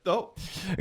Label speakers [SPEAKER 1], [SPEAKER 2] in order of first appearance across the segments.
[SPEAKER 1] Oh,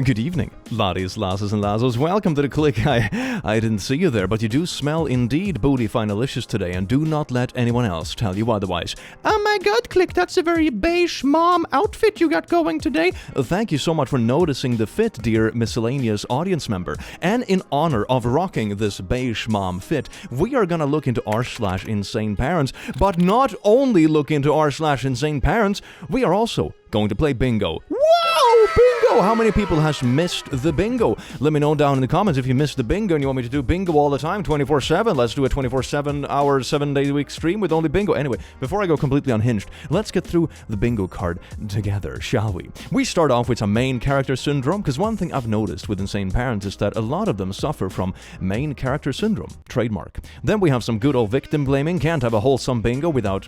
[SPEAKER 1] good evening, laddies, lasses, and lassos. Welcome to the click. I didn't see you there, but you do smell indeed booty finalicious today, and do not let anyone else tell you otherwise. Oh my god, Click, that's a very beige mom outfit you got going today. Thank you so much for noticing the fit, dear miscellaneous audience member. And in honor of rocking this beige mom fit, we are gonna look into r/InsaneParents, but not only look into r/InsaneParents, we are also going to play bingo. Whoa, bingo! How many people has missed the bingo? Let me know down in the comments if you missed the bingo and you want me to do bingo all the time, 24/7. Let's do a 24/7 hour, 7-day-a-week stream with only bingo. Anyway, before I go completely unhinged, let's get through the bingo card together, shall we? We start off with some main character syndrome, because one thing I've noticed with Insane Parents is that a lot of them suffer from main character syndrome, trademark. Then we have some good old victim blaming. Can't have a wholesome bingo without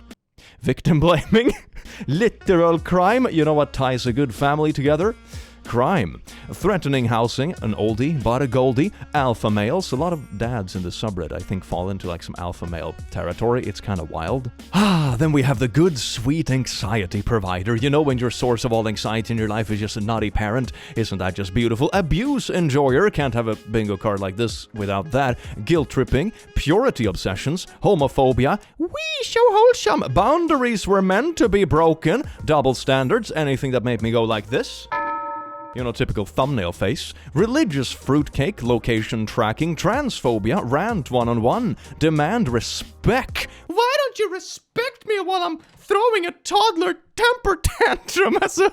[SPEAKER 1] victim blaming. Literal crime. You know what ties a good family together? Crime. Threatening housing, an oldie but a goldie. Alpha males. A lot of dads in the subreddit, I think, fall into like some alpha male territory. It's kind of wild. Then we have the good, sweet anxiety provider. You know, when your source of all anxiety in your life is just a naughty parent. Isn't that just beautiful? Abuse enjoyer. Can't have a bingo card like this without that. Guilt tripping. Purity obsessions. Homophobia. Wee, so wholesome. Boundaries were meant to be broken. Double standards. Anything that made me go like this. You know, typical thumbnail face. Religious fruitcake, location tracking, transphobia, rant one-on-one, demand respect. Why don't you respect me while I'm throwing a toddler temper tantrum as a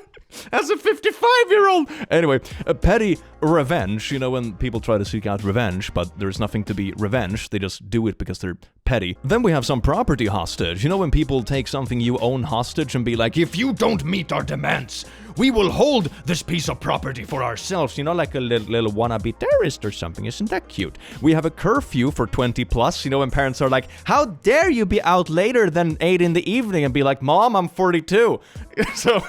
[SPEAKER 1] 55-year-old? Anyway, a petty revenge. You know, when people try to seek out revenge, but there's nothing to be revenged. They just do it because they're petty. Then we have some property hostage. You know, when people take something you own hostage and be like, if you don't meet our demands, we will hold this piece of property for ourselves. You know, like a little wannabe terrorist or something. Isn't that cute? We have a curfew for 20 plus. You know, when parents are like, how dare you be out later than 8 in the evening, and be like, Mom, I'm 42. So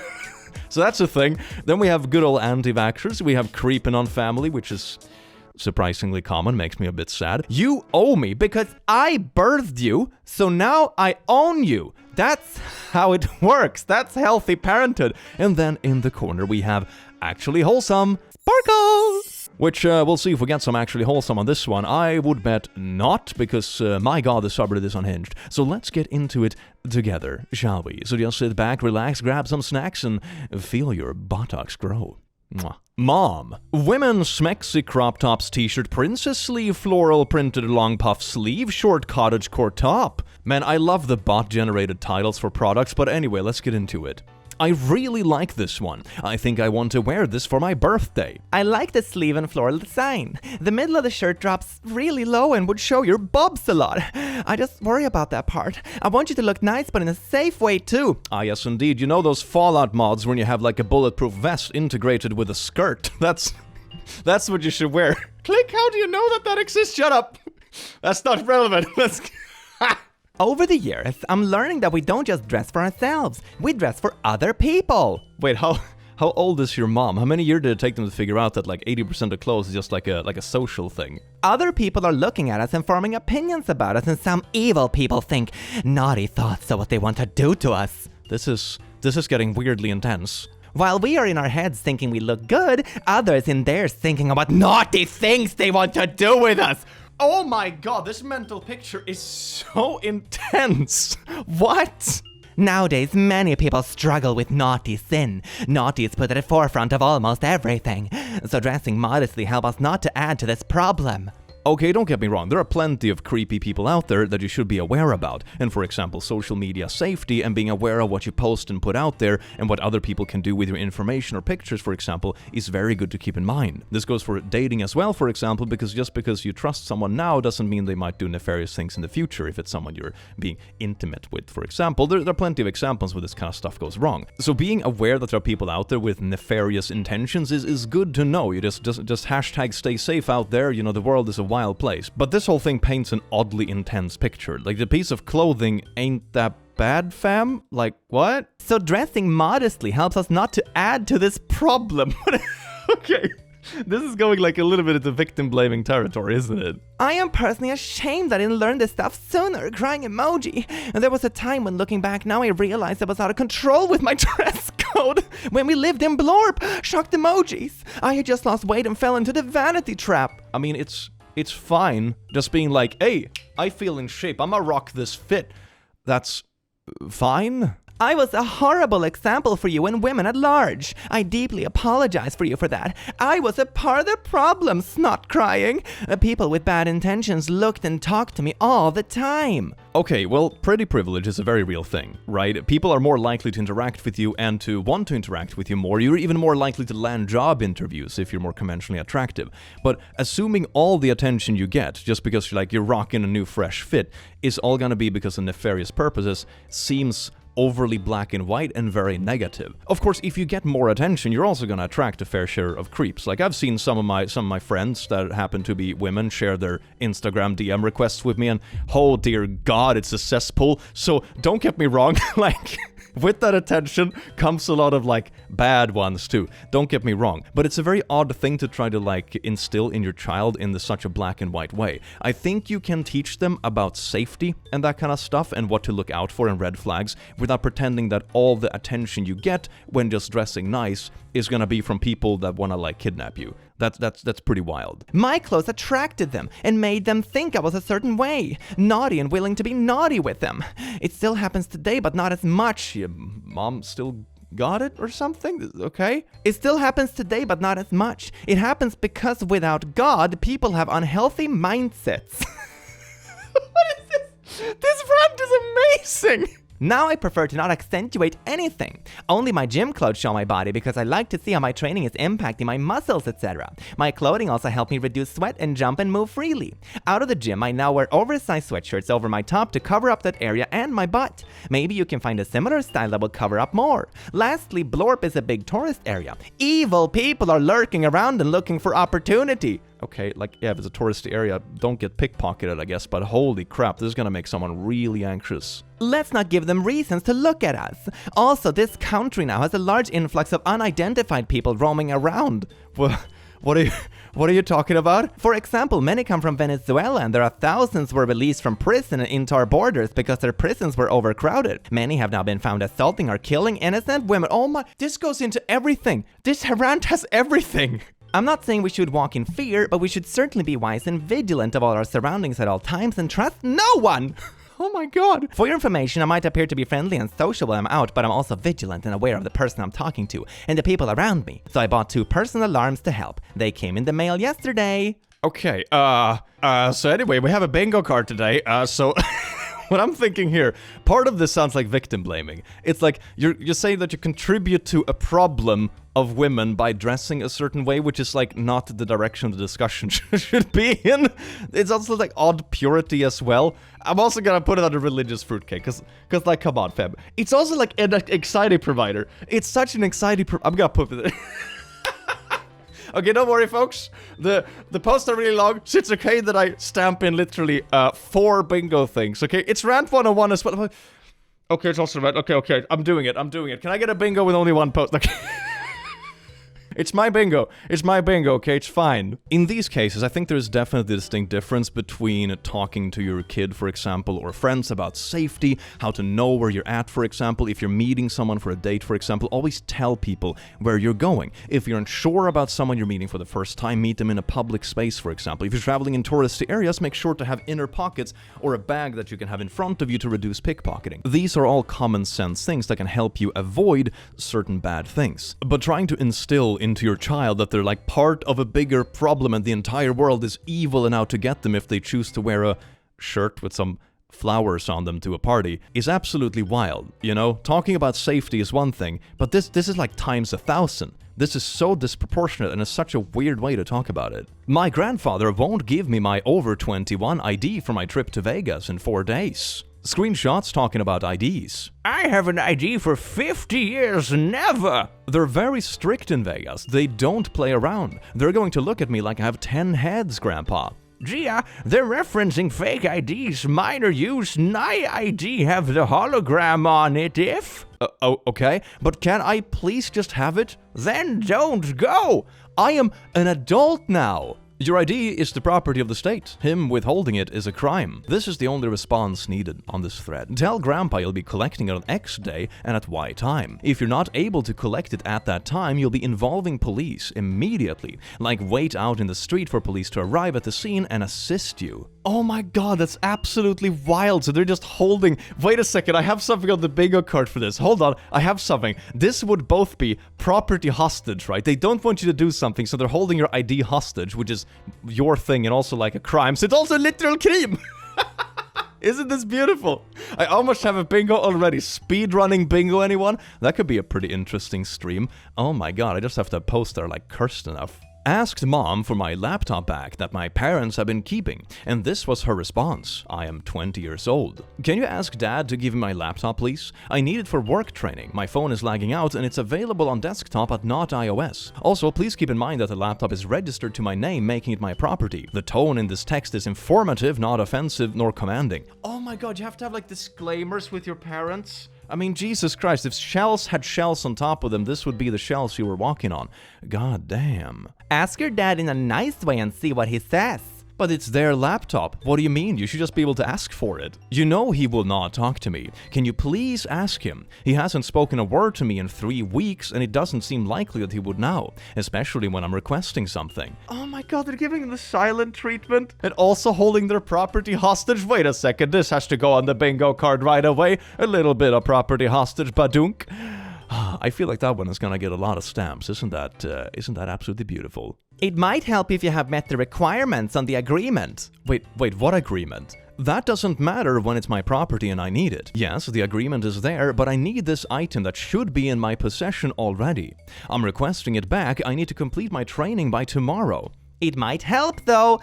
[SPEAKER 1] that's a thing. Then we have good old anti-vaxxers. We have creeping on family, which is surprisingly common, makes me a bit sad. You owe me because I birthed you, so now I own you. That's how it works. That's healthy parenthood. And then in the corner we have actually wholesome sparkles, which we'll see if we get some actually wholesome on this one. I would bet not, because my god, the subreddit is unhinged. So let's get into it together, shall we? So just sit back, relax, grab some snacks, and feel your buttocks grow. Mwah. Mom. Women's smexy crop tops t-shirt, princess sleeve, floral printed long puff sleeve, short cottagecore top. Man, I love the bot-generated titles for products, but anyway, let's get into it. I really like this one. I think I want to wear this for my birthday. I like the sleeve and floral design. The middle of the shirt drops really low and would show your bobs a lot. I just worry about that part. I want you to look nice, but in a safe way too. Ah, yes indeed. You know those Fallout mods when you have like a bulletproof vest integrated with a skirt? That's what you should wear. Click, how do you know that exists? Shut up. That's not relevant. Let's...
[SPEAKER 2] Over the years, I'm learning that we don't just dress for ourselves, we dress for other people.
[SPEAKER 1] Wait, how old is your mom? How many years did it take them to figure out that like 80% of clothes is just like a social thing?
[SPEAKER 2] Other people are looking at us and forming opinions about us, and some evil people think naughty thoughts of what they want to do to us.
[SPEAKER 1] This is getting weirdly intense.
[SPEAKER 2] While we are in our heads thinking we look good, others in theirs thinking about naughty things they want to do with us.
[SPEAKER 1] Oh my god, this mental picture is so intense. What?
[SPEAKER 2] Nowadays, many people struggle with naughty sin. Naughty is put at the forefront of almost everything. So dressing modestly helps us not to add to this problem.
[SPEAKER 1] Okay, don't get me wrong, there are plenty of creepy people out there that you should be aware about. And for example, social media safety and being aware of what you post and put out there and what other people can do with your information or pictures, for example, is very good to keep in mind. This goes for dating as well, for example, because just because you trust someone now doesn't mean they might do nefarious things in the future if it's someone you're being intimate with, for example. There are plenty of examples where this kind of stuff goes wrong. So being aware that there are people out there with nefarious intentions is good to know. You just hashtag stay safe out there. You know, the world is a wild place. But this whole thing paints an oddly intense picture. Like, the piece of clothing ain't that bad, fam? Like, what?
[SPEAKER 2] So dressing modestly helps us not to add to this problem.
[SPEAKER 1] Okay. This is going like a little bit into victim-blaming territory, isn't it?
[SPEAKER 2] I am personally ashamed I didn't learn this stuff sooner, crying emoji. There was a time when looking back now I realized I was out of control with my dress code. When we lived in Blorp, shocked emojis. I had just lost weight and fell into the vanity trap.
[SPEAKER 1] I mean, it's fine just being like, hey, I feel in shape, I'ma rock this fit. That's fine.
[SPEAKER 2] I was a horrible example for you and women at large. I deeply apologize for you for that. I was a part of the problem, snot crying. People with bad intentions looked and talked to me all the time.
[SPEAKER 1] Okay, well, pretty privilege is a very real thing, right? People are more likely to interact with you and to want to interact with you more. You're even more likely to land job interviews if you're more conventionally attractive. But assuming all the attention you get, just because you're rocking a new fresh fit, is all gonna be because of nefarious purposes, seems overly black and white and very negative. Of course, if you get more attention, you're also gonna attract a fair share of creeps. Like, I've seen some of my friends that happen to be women share their Instagram DM requests with me, and oh dear God, it's a cesspool. So don't get me wrong, like, with that attention comes a lot of bad ones too. Don't get me wrong, but it's a very odd thing to try to instill in your child in such a black and white way. I think you can teach them about safety and that kind of stuff and what to look out for and red flags without pretending that all the attention you get when just dressing nice is gonna be from people that wanna kidnap you. That's pretty wild.
[SPEAKER 2] My clothes attracted them and made them think I was a certain way. Naughty and willing to be naughty with them. It still happens today, but not as much.
[SPEAKER 1] Your mom still got it or something? Okay?
[SPEAKER 2] It still happens today, but not as much. It happens because without God, people have unhealthy mindsets. What is this? This rant is amazing! Now I prefer to not accentuate anything. Only my gym clothes show my body because I like to see how my training is impacting my muscles, etc. My clothing also helps me reduce sweat and jump and move freely. Out of the gym, I now wear oversized sweatshirts over my top to cover up that area and my butt. Maybe you can find a similar style that will cover up more. Lastly, Blorp is a big tourist area. Evil people are lurking around and looking for opportunity.
[SPEAKER 1] Okay, yeah, if it's a touristy area, don't get pickpocketed, I guess, but holy crap, this is gonna make someone really anxious.
[SPEAKER 2] Let's not give them reasons to look at us. Also, this country now has a large influx of unidentified people roaming around.
[SPEAKER 1] Well, what are you talking about?
[SPEAKER 2] For example, many come from Venezuela, and there are thousands who were released from prison and into our borders because their prisons were overcrowded. Many have now been found assaulting or killing innocent women. Oh my, this goes into everything. This rant has everything. I'm not saying we should walk in fear, but we should certainly be wise and vigilant of all our surroundings at all times and trust no one! Oh my god! For your information, I might appear to be friendly and social when I'm out, but I'm also vigilant and aware of the person I'm talking to and the people around me. So I bought 2 personal alarms to help. They came in the mail yesterday.
[SPEAKER 1] Okay, so anyway, we have a bingo card today, so... What I'm thinking here, part of this sounds like victim blaming. It's like you're saying that you contribute to a problem of women by dressing a certain way, which is not the direction the discussion should be in. It's also odd purity as well. I'm also gonna put it on a religious fruitcake, cause come on, fam. It's also an anxiety provider. It's such an anxiety I'm gonna put it. Okay, don't worry, folks. The posts are really long, so it's okay that I stamp in literally 4 bingo things, okay? It's rant 101 as well. Okay, it's also rant. Okay, I'm doing it. Can I get a bingo with only 1 post? Okay. It's my bingo, okay, it's fine. In these cases, I think there's definitely a distinct difference between talking to your kid, for example, or friends about safety, how to know where you're at, for example. If you're meeting someone for a date, for example, always tell people where you're going. If you're unsure about someone you're meeting for the first time, meet them in a public space, for example. If you're traveling in touristy areas, make sure to have inner pockets or a bag that you can have in front of you to reduce pickpocketing. These are all common sense things that can help you avoid certain bad things. But trying to instill into your child that they're part of a bigger problem and the entire world is evil and out to get them if they choose to wear a shirt with some flowers on them to a party is absolutely wild, you know? Talking about safety is one thing, but this is times 1,000. This is so disproportionate and it's such a weird way to talk about it. My grandfather won't give me my over 21 ID for my trip to Vegas in 4 days. Screenshots talking about IDs.
[SPEAKER 2] I have an ID for 50 years, never!
[SPEAKER 1] They're very strict in Vegas. They don't play around. They're going to look at me like I have 10 heads, Grandpa.
[SPEAKER 2] Gia, they're referencing fake IDs. Mine are used. My ID have the hologram on it if...
[SPEAKER 1] Okay, but can I please just have it?
[SPEAKER 2] Then don't go!
[SPEAKER 1] I am an adult now. Your ID is the property of the state. Him withholding it is a crime. This is the only response needed on this thread. Tell Grandpa you'll be collecting it on X day and at Y time. If you're not able to collect it at that time, you'll be involving police immediately. Like wait out in the street for police to arrive at the scene and assist you. Oh my god, that's absolutely wild. So they're just holding... Wait a second, I have something on the bingo card for this. Hold on, I have something. This would both be property hostage, right? They don't want you to do something, so they're holding your ID hostage, which is your thing and also like a crime. So it's also a literal crime. Isn't this beautiful? I almost have a bingo already. Speedrunning bingo, anyone? That could be a pretty interesting stream. Oh my god, I just have to post there like cursed enough. Asked mom for my laptop back that my parents have been keeping, and this was her response. I am 20 years old. Can you ask dad to give me my laptop, please? I need it for work training. My phone is lagging out and it's available on desktop but not iOS. Also, please keep in mind that the laptop is registered to my name, making it my property. The tone in this text is informative, not offensive nor commanding. Oh my god, you have to have like disclaimers with your parents? I mean, Jesus Christ, if shells had shells on top of them, this would be the shells you were walking on. God damn.
[SPEAKER 2] Ask your dad in a nice way and see what he says.
[SPEAKER 1] But it's their laptop. What do you mean? You should just be able to ask for it. You know he will not talk to me. Can you please ask him? He hasn't spoken a word to me in 3 weeks, and it doesn't seem likely that he would now, especially when I'm requesting something.
[SPEAKER 2] Oh my god, they're giving him the silent treatment.
[SPEAKER 1] And also holding their property hostage? Wait a second, this has to go on the bingo card right away. A little bit of property hostage, badunk. I feel like that one is gonna get a lot of stamps. Isn't that absolutely beautiful?
[SPEAKER 2] It might help if you have met the requirements on the agreement.
[SPEAKER 1] Wait, what agreement? That doesn't matter when it's my property and I need it. Yes, the agreement is there, but I need this item that should be in my possession already. I'm requesting it back. I need to complete my training by tomorrow.
[SPEAKER 2] It might help though.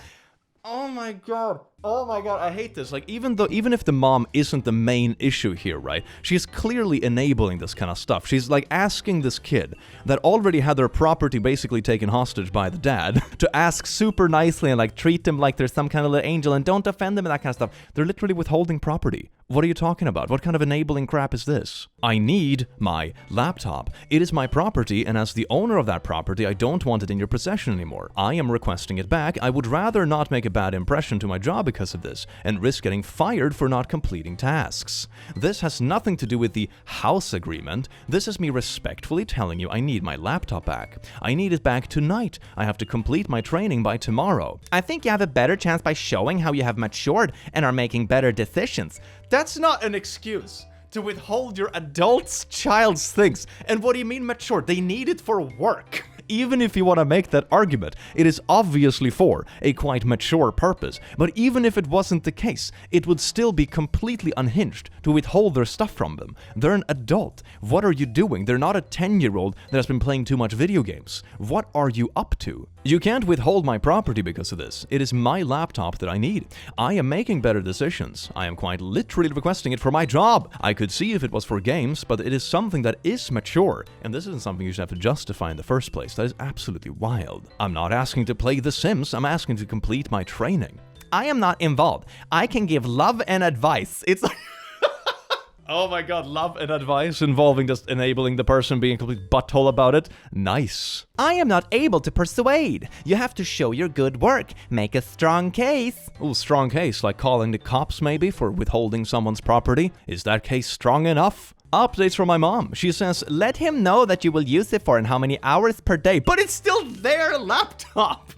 [SPEAKER 1] Oh my god, I hate this. Like, even if the mom isn't the main issue here, right? She's clearly enabling this kind of stuff. She's like asking this kid that already had their property basically taken hostage by the dad to ask super nicely and like treat him like there's some kind of little angel and don't offend them and that kind of stuff. They're literally withholding property. What are you talking about? What kind of enabling crap is this? I need my laptop. It is my property, and as the owner of that property, I don't want it in your possession anymore. I am requesting it back. I would rather not make a bad impression to my job because of this, and risk getting fired for not completing tasks. This has nothing to do with the house agreement. This is me respectfully telling you I need my laptop back. I need it back tonight. I have to complete my training by tomorrow.
[SPEAKER 2] I think you have a better chance by showing how you have matured and are making better decisions.
[SPEAKER 1] That's not an excuse to withhold your adult's child's things. And what do you mean mature? They need it for work. Even if you want to make that argument, it is obviously for a quite mature purpose. But even if it wasn't the case, it would still be completely unhinged to withhold their stuff from them. They're an adult. What are you doing? They're not a 10-year-old that has been playing too much video games. What are you up to? You can't withhold my property because of this. It is my laptop that I need. I am making better decisions. I am quite literally requesting it for my job. I could see if it was for games, but it is something that is mature, and this isn't something you should have to justify in the first place. That is absolutely wild. I'm not asking to play The Sims, I'm asking to complete my training.
[SPEAKER 2] I am not involved. I can give love and advice. It's like...
[SPEAKER 1] Oh my god, love and advice involving just enabling the person being a complete butthole about it? Nice.
[SPEAKER 2] I am not able to persuade. You have to show your good work. Make a strong case.
[SPEAKER 1] Ooh, strong case, like calling the cops maybe for withholding someone's property? Is that case strong enough? Updates from my mom. She says,
[SPEAKER 2] let him know that you will use it for and how many hours per day.
[SPEAKER 1] But it's still their laptop!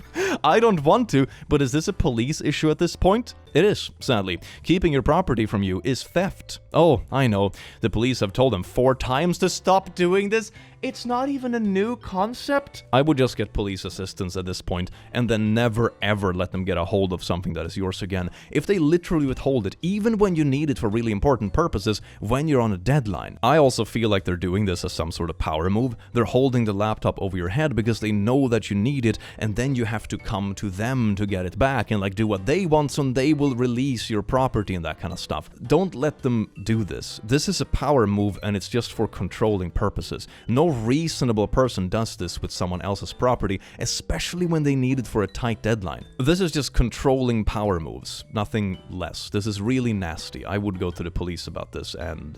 [SPEAKER 1] I don't want to, but is this a police issue at this point? It is, sadly. Keeping your property from you is theft. Oh, I know. The police have told them 4 times to stop doing this. It's not even a new concept. I would just get police assistance at this point and then never ever let them get a hold of something that is yours again. If they literally withhold it, even when you need it for really important purposes, when you're on a deadline. I also feel like they're doing this as some sort of power move. They're holding the laptop over your head because they know that you need it, and then you have to come to them to get it back and like do what they want, so they will release your property and that kind of stuff. Don't let them do this. This is a power move and it's just for controlling purposes. No reasonable person does this with someone else's property, especially when they need it for a tight deadline. This is just controlling power moves, nothing less. This is really nasty. I would go to the police about this and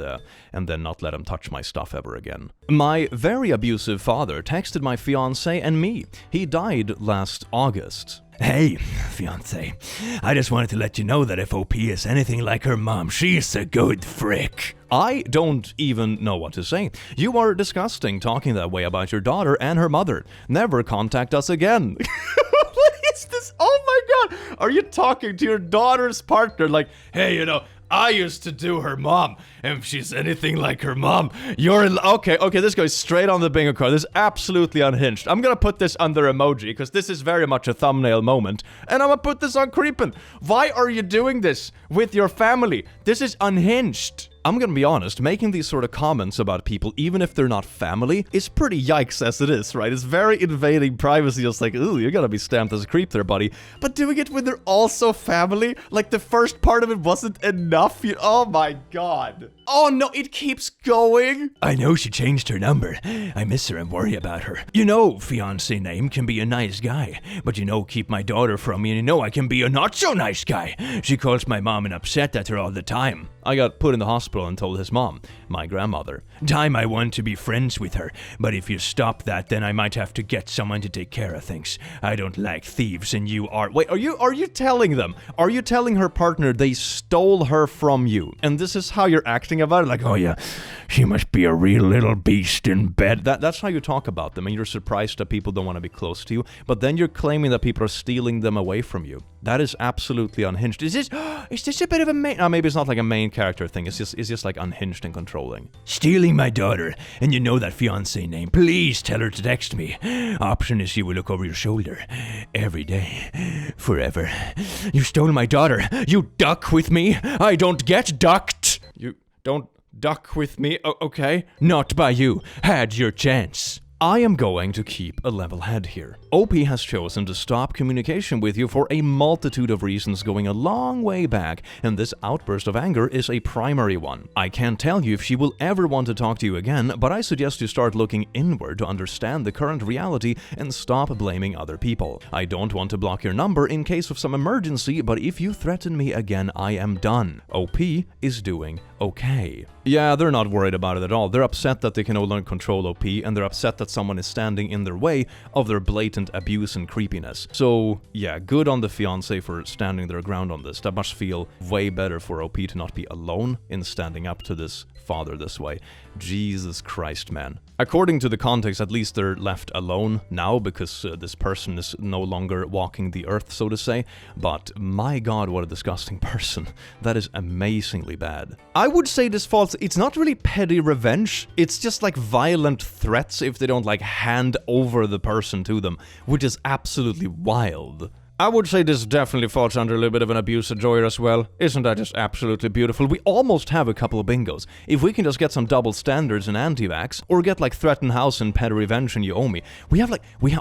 [SPEAKER 1] then not let them touch my stuff ever again. My very abusive father texted my fiancé and me. He died last August.
[SPEAKER 3] Hey, fiancé, I just wanted to let you know that if OP is anything like her mom, she's a good frick.
[SPEAKER 1] I don't even know what to say. You are disgusting talking that way about your daughter and her mother. Never contact us again. What is this? Oh my god! Are you talking to your daughter's partner like, hey, you know, I used to do her mom, and if she's anything like her mom, you're in... Okay, this goes straight on the bingo card. This is absolutely unhinged. I'm gonna put this under emoji, because this is very much a thumbnail moment, and I'm gonna put this on Creepin'. Why are you doing this with your family? This is unhinged. I'm gonna be honest, making these sort of comments about people, even if they're not family, is pretty yikes as it is, right? It's very invading privacy, just like, ooh, you're gonna be stamped as a creep there, buddy. But doing it when they're also family, like the first part of it wasn't enough, oh my god. Oh no, it keeps going.
[SPEAKER 3] I know she changed her number. I miss her and worry about her. You know, fiancé name can be a nice guy, but you know, keep my daughter from me and you know I can be a not so nice guy. She calls my mom and upset at her all the time.
[SPEAKER 1] I got put in the hospital and told his mom, my grandmother.
[SPEAKER 3] Time I want to be friends with her, but if you stop that, then I might have to get someone to take care of things. I don't like thieves and you are...
[SPEAKER 1] Wait, are you telling them? Are you telling her partner they stole her from you? And this is how you're acting about it? Like,
[SPEAKER 3] oh yeah, she must be a real little beast in bed.
[SPEAKER 1] That's how you talk about them, and you're surprised that people don't want to be close to you, but then you're claiming that people are stealing them away from you. That is absolutely unhinged. Is this a bit of a main... maybe it's not like a main character thing, it's just like unhinged and controlling.
[SPEAKER 3] Stealing my daughter, and you know that fiancé name, please tell her to text me. Option is she will look over your shoulder. Every day. Forever. You stole my daughter. You duck with me. I don't get ducked.
[SPEAKER 1] You don't duck with me? Okay.
[SPEAKER 3] Not by you. Had your chance.
[SPEAKER 1] I am going to keep a level head here. OP has chosen to stop communication with you for a multitude of reasons going a long way back, and this outburst of anger is a primary one. I can't tell you if she will ever want to talk to you again, but I suggest you start looking inward to understand the current reality and stop blaming other people. I don't want to block your number in case of some emergency, but if you threaten me again, I am done. OP is doing okay. Yeah, they're not worried about it at all. They're upset that they can no longer control OP, and they're upset that someone is standing in their way of their blatant abuse and creepiness. So, yeah, good on the fiancé for standing their ground on this. That must feel way better for OP to not be alone in standing up to this father this way. Jesus Christ, man. According to the context, at least they're left alone now because this person is no longer walking the earth, so to say. But my god, what a disgusting person. That is amazingly bad. I would say this falls... It's not really petty revenge. It's just like violent threats if they don't like hand over the person to them, which is absolutely wild. I would say this definitely falls under a little bit of an abuse of joy as well. Isn't that just absolutely beautiful? We almost have a couple of bingos. If we can just get some double standards in anti-vax, or get like threaten house and pet revenge and you owe me.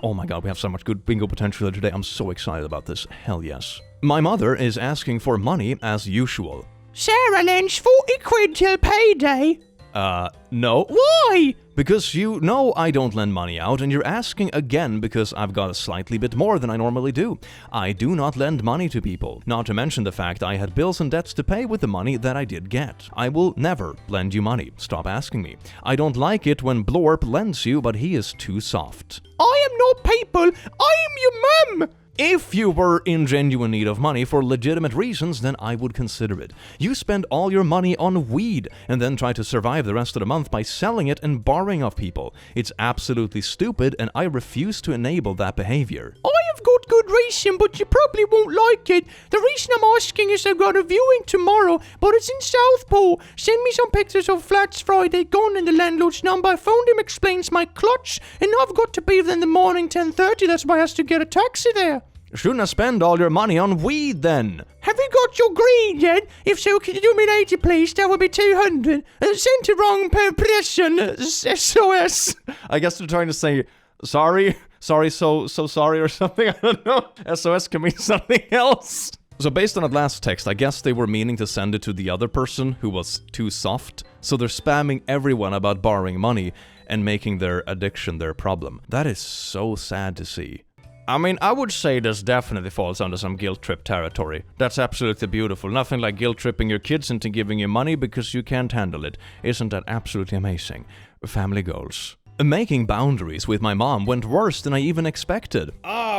[SPEAKER 1] Oh my god, we have so much good bingo potential today. I'm so excited about this. Hell yes. My mother is asking for money as usual.
[SPEAKER 2] Sarah lends 40 quid till payday.
[SPEAKER 1] No.
[SPEAKER 2] Why?
[SPEAKER 1] Because you know I don't lend money out, and you're asking again because I've got a slightly bit more than I normally do. I do not lend money to people, not to mention the fact I had bills and debts to pay with the money that I did get. I will never lend you money. Stop asking me. I don't like it when Blorp lends you, but he is too soft.
[SPEAKER 2] I am not people. I am your mum.
[SPEAKER 1] If you were in genuine need of money for legitimate reasons, then I would consider it. You spend all your money on weed, and then try to survive the rest of the month by selling it and borrowing off people. It's absolutely stupid, and I refuse to enable that behavior.
[SPEAKER 2] I have got good reason, but you probably won't like it. The reason I'm asking is I've got a viewing tomorrow, but it's in Southport. Send me some pictures of flats Friday gone and the landlord's number. I phoned him, explains my clutch, and I've got to be there in the morning 10:30. That's why I has to get a taxi there.
[SPEAKER 1] Shouldn't have spent all your money on weed then.
[SPEAKER 2] Have you got your green yet? If so, can you do me an 80 please? That would be 200. Sent to wrong person. SOS.
[SPEAKER 1] I guess they're trying to say, sorry, so sorry or something. I don't know. SOS can mean something else. So based on that last text, I guess they were meaning to send it to the other person who was too soft, so they're spamming everyone about borrowing money and making their addiction their problem. That is so sad to see. I mean, I would say this definitely falls under some guilt trip territory. That's absolutely beautiful. Nothing like guilt tripping your kids into giving you money because you can't handle it. Isn't that absolutely amazing? Family goals. Making boundaries with my mom went worse than I even expected.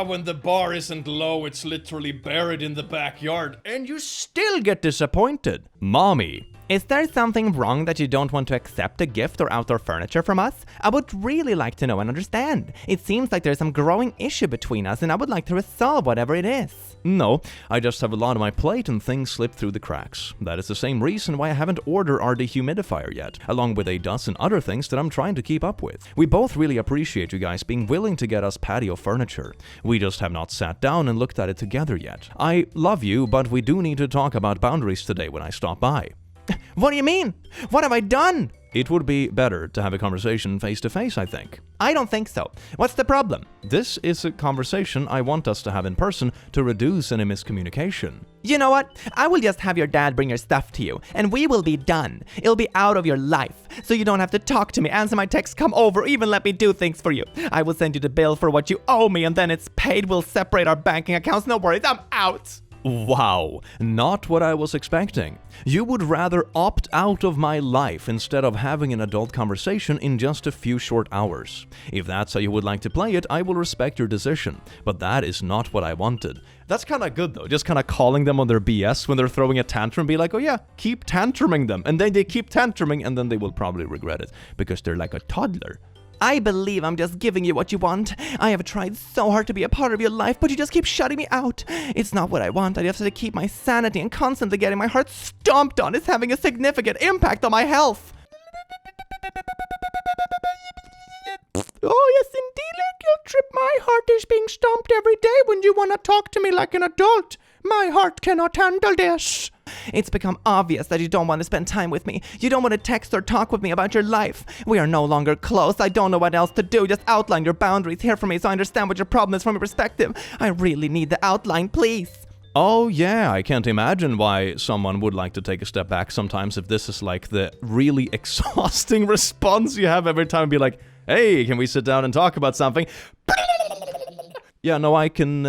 [SPEAKER 1] When the bar isn't low, it's literally buried in the backyard, and you still get disappointed. Mommy.
[SPEAKER 2] Is there something wrong that you don't want to accept a gift or outdoor furniture from us? I would really like to know and understand. It seems like there's some growing issue between us and I would like to resolve whatever it is.
[SPEAKER 1] No, I just have a lot on my plate and things slip through the cracks. That is the same reason why I haven't ordered our dehumidifier yet, along with a dozen other things that I'm trying to keep up with. We both really appreciate you guys being willing to get us patio furniture. We just have not sat down and looked at it together yet. I love you, but we do need to talk about boundaries today when I stop by.
[SPEAKER 2] What do you mean? What have I done?
[SPEAKER 1] It would be better to have a conversation face to face, I think.
[SPEAKER 2] I don't think so. What's the problem?
[SPEAKER 1] This is a conversation I want us to have in person to reduce any miscommunication.
[SPEAKER 2] You know what? I will just have your dad bring your stuff to you, and we will be done. It'll be out of your life, so you don't have to talk to me, answer my texts, come over, or even let me do things for you. I will send you the bill for what you owe me, and then it's paid. We'll separate our banking accounts. No worries, I'm out.
[SPEAKER 1] Wow, not what I was expecting. You would rather opt out of my life instead of having an adult conversation in just a few short hours. If that's how you would like to play it, I will respect your decision, but that is not what I wanted. That's kind of good though, just kind of calling them on their BS when they're throwing a tantrum, be like, oh yeah, keep tantruming them, and then they keep tantruming and then they will probably regret it, because they're like a toddler.
[SPEAKER 2] I believe I'm just giving you what you want. I have tried so hard to be a part of your life, but you just keep shutting me out. It's not what I want. I have to keep my sanity, and constantly getting my heart stomped on is having a significant impact on my health. Oh yes, indeed, like guilt trip. My heart is being stomped every day when you want to talk to me like an adult. My heart cannot handle this. It's become obvious that you don't want to spend time with me. You don't want to text or talk with me about your life. We are no longer close. I don't know what else to do. Just outline your boundaries here for me so I understand what your problem is from your perspective. I really need the outline, please.
[SPEAKER 1] Oh yeah, I can't imagine why someone would like to take a step back sometimes if this is like the really exhausting response you have every time and be like, hey, can we sit down and talk about something? Yeah, no, I can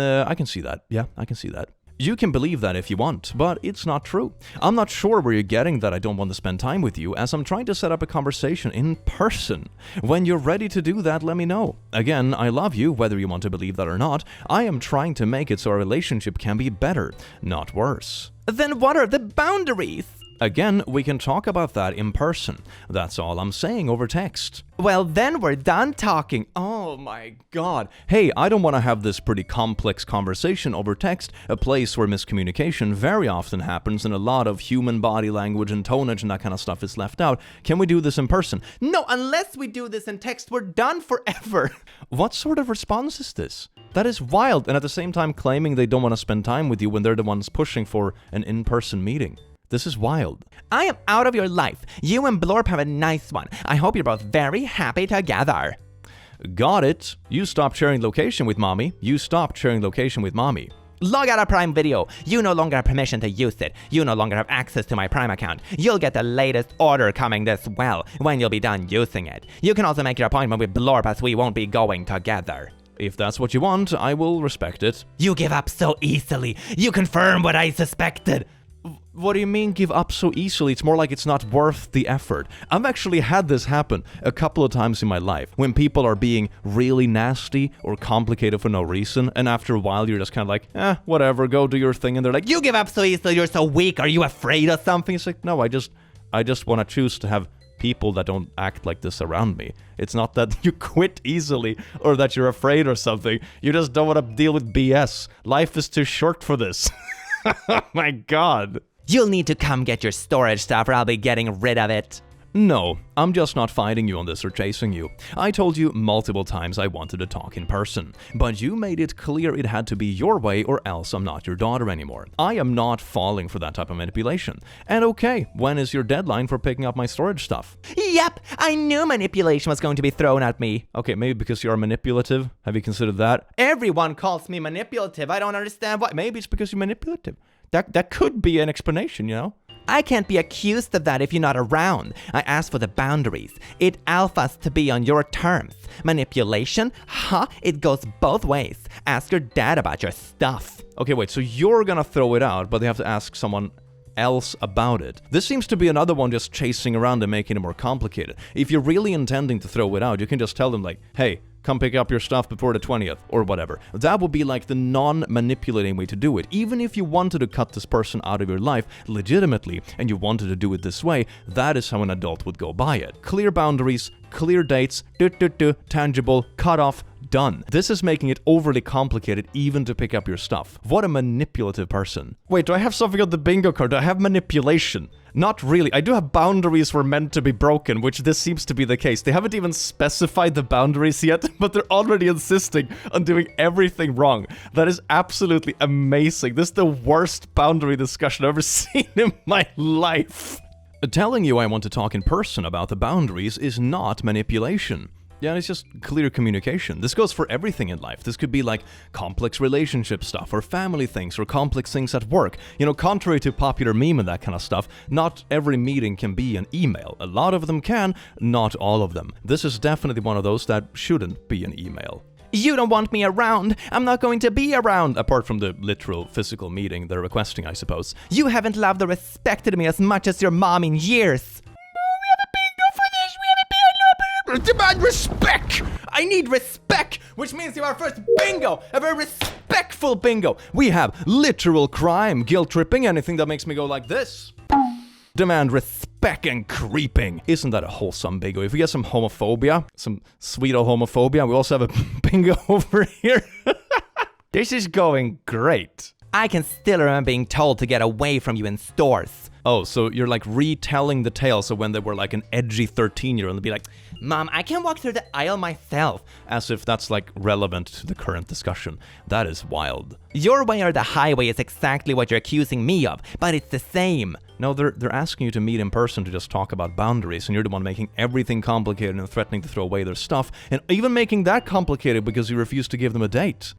[SPEAKER 1] see that. Yeah, I can see that. You can believe that if you want, but it's not true. I'm not sure where you're getting that I don't want to spend time with you, as I'm trying to set up a conversation in person. When you're ready to do that, let me know. Again, I love you, whether you want to believe that or not. I am trying to make it so our relationship can be better, not worse.
[SPEAKER 2] Then what are the boundaries?
[SPEAKER 1] Again, we can talk about that in person. That's all I'm saying over text.
[SPEAKER 2] Well, then we're done talking.
[SPEAKER 1] Oh my god. Hey, I don't want to have this pretty complex conversation over text, a place where miscommunication very often happens and a lot of human body language and tonage and that kind of stuff is left out. Can we do this in person?
[SPEAKER 2] No, unless we do this in text, we're done forever.
[SPEAKER 1] What sort of response is this? That is wild, and at the same time claiming they don't want to spend time with you when they're the ones pushing for an in-person meeting. This is wild.
[SPEAKER 2] I am out of your life. You and Blorp have a nice one. I hope you're both very happy together.
[SPEAKER 1] Got it. You stopped sharing location with mommy. You stopped sharing location with mommy.
[SPEAKER 2] Log out of Prime Video. You no longer have permission to use it. You no longer have access to my Prime account. You'll get the latest order coming this well when you'll be done using it. You can also make your appointment with Blorp, as we won't be going together.
[SPEAKER 1] If that's what you want, I will respect it.
[SPEAKER 2] You give up so easily. You confirm what I suspected.
[SPEAKER 1] What do you mean give up so easily? It's more like it's not worth the effort. I've actually had this happen a couple of times in my life when people are being really nasty or complicated for no reason, and after a while you're just kind of like, whatever, go do your thing, and they're like,
[SPEAKER 2] you give up so easily, you're so weak, are you afraid of something?
[SPEAKER 1] It's like, no, I just want to choose to have people that don't act like this around me. It's not that you quit easily or that you're afraid or something. You just don't want to deal with BS. Life is too short for this. Oh my god.
[SPEAKER 2] You'll need to come get your storage stuff or I'll be getting rid of it.
[SPEAKER 1] No, I'm just not fighting you on this or chasing you. I told you multiple times I wanted to talk in person, but you made it clear it had to be your way or else I'm not your daughter anymore. I am not falling for that type of manipulation. And okay, when is your deadline for picking up my storage stuff?
[SPEAKER 2] Yep, I knew manipulation was going to be thrown at me.
[SPEAKER 1] Okay, maybe because you are manipulative? Have you considered that?
[SPEAKER 2] Everyone calls me manipulative. I don't understand why.
[SPEAKER 1] Maybe it's because you're manipulative. That could be an explanation, you know?
[SPEAKER 2] I can't be accused of that if you're not around. I asked for the boundaries. It alphas to be on your terms. Manipulation? It goes both ways. Ask your dad about your stuff.
[SPEAKER 1] Okay, wait, so you're gonna throw it out, but they have to ask someone else about it. This seems to be another one just chasing around and making it more complicated. If you're really intending to throw it out, you can just tell them like, hey, come pick up your stuff before the 20th, or whatever. That would be like the non-manipulating way to do it. Even if you wanted to cut this person out of your life legitimately, and you wanted to do it this way, that is how an adult would go by it. Clear boundaries, clear dates, tangible, cut off, done. This is making it overly complicated even to pick up your stuff. What a manipulative person. Wait, do I have something on the bingo card? Do I have manipulation? Not really. I do have boundaries were meant to be broken, which this seems to be the case. They haven't even specified the boundaries yet, but they're already insisting on doing everything wrong. That is absolutely amazing. This is the worst boundary discussion I've ever seen in my life. Telling you I want to talk in person about the boundaries is not manipulation. Yeah, it's just clear communication. This goes for everything in life. This could be like complex relationship stuff, or family things, or complex things at work. You know, contrary to popular meme and that kind of stuff, not every meeting can be an email. A lot of them can, not all of them. This is definitely one of those that shouldn't be an email.
[SPEAKER 2] You don't want me around. I'm not going to be around.
[SPEAKER 1] Apart from the literal physical meeting they're requesting, I suppose.
[SPEAKER 2] You haven't loved or respected me as much as your mom in years.
[SPEAKER 1] Demand respect! I need respect, which means you are first bingo, a very respectful bingo. We have literal crime, guilt tripping, anything that makes me go like this. Demand respect and creeping. Isn't that a wholesome bingo? If we get some homophobia, some sweet old homophobia, we also have a bingo over here. This is going great.
[SPEAKER 2] I can still remember being told to get away from you in stores.
[SPEAKER 1] Oh, so you're like retelling the tale, so when they were like an edgy 13-year-old, they'd be like,
[SPEAKER 2] Mom, I can walk through the aisle myself.
[SPEAKER 1] As if that's like relevant to the current discussion. That is wild.
[SPEAKER 2] Your way or the highway is exactly what you're accusing me of, but it's the same.
[SPEAKER 1] No, they're asking you to meet in person to just talk about boundaries, and you're the one making everything complicated and threatening to throw away their stuff, and even making that complicated because you refuse to give them a date.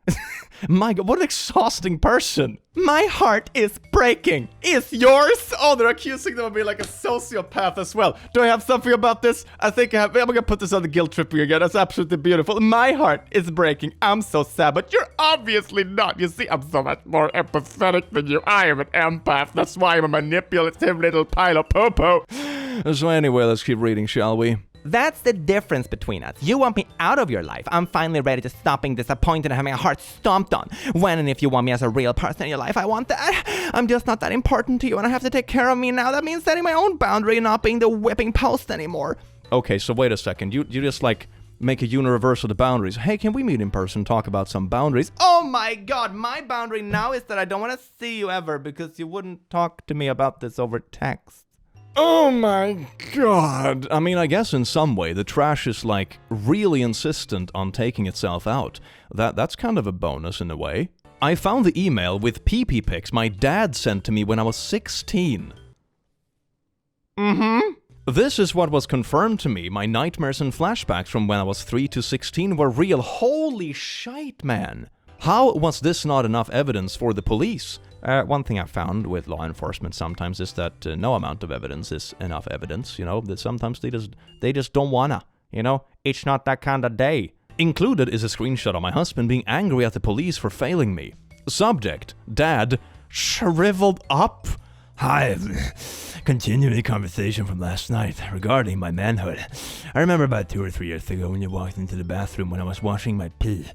[SPEAKER 1] My God, what an exhausting person.
[SPEAKER 2] My heart is breaking.
[SPEAKER 1] Is yours? Oh, they're accusing them of being like a sociopath as well. Do I have something about this? I think I have. I'm gonna put this on the guilt tripping again. That's absolutely beautiful. My heart is breaking. I'm so sad, but you're obviously not. You see, I'm so much more empathetic than you. I am an empath. That's why I'm a manipulative little pile of poo-poo. So anyway, let's keep reading, shall we?
[SPEAKER 2] That's the difference between us. You want me out of your life. I'm finally ready to stop being disappointed and having a heart stomped on. When and if you want me as a real person in your life, I want that. I'm just not that important to you, and I have to take care of me now. That means setting my own boundary and not being the whipping post anymore.
[SPEAKER 1] Okay, so wait a second. You just like make a universe of the boundaries. Hey, can we meet in person, talk about some boundaries?
[SPEAKER 2] Oh my God, my boundary now is that I don't want to see you ever because you wouldn't talk to me about this over text.
[SPEAKER 1] Oh my God. I mean, I guess in some way the trash is like really insistent on taking itself out. That's kind of a bonus in a way. I found the email with pee-pee pics my dad sent to me when I was 16. This is what was confirmed to me. My nightmares and flashbacks from when I was 3 to 16 were real. Holy shite, man. How was this not enough evidence for the police? One thing I've found with law enforcement sometimes is that no amount of evidence is enough evidence, you know, that sometimes they just don't wanna, you know, it's not that kind of day. Included is a screenshot of my husband being angry at the police for failing me. Subject, Dad, shriveled up.
[SPEAKER 3] Hi, continuing the conversation from last night regarding my manhood. I remember about 2 or 3 years ago when you walked into the bathroom when I was washing my pee,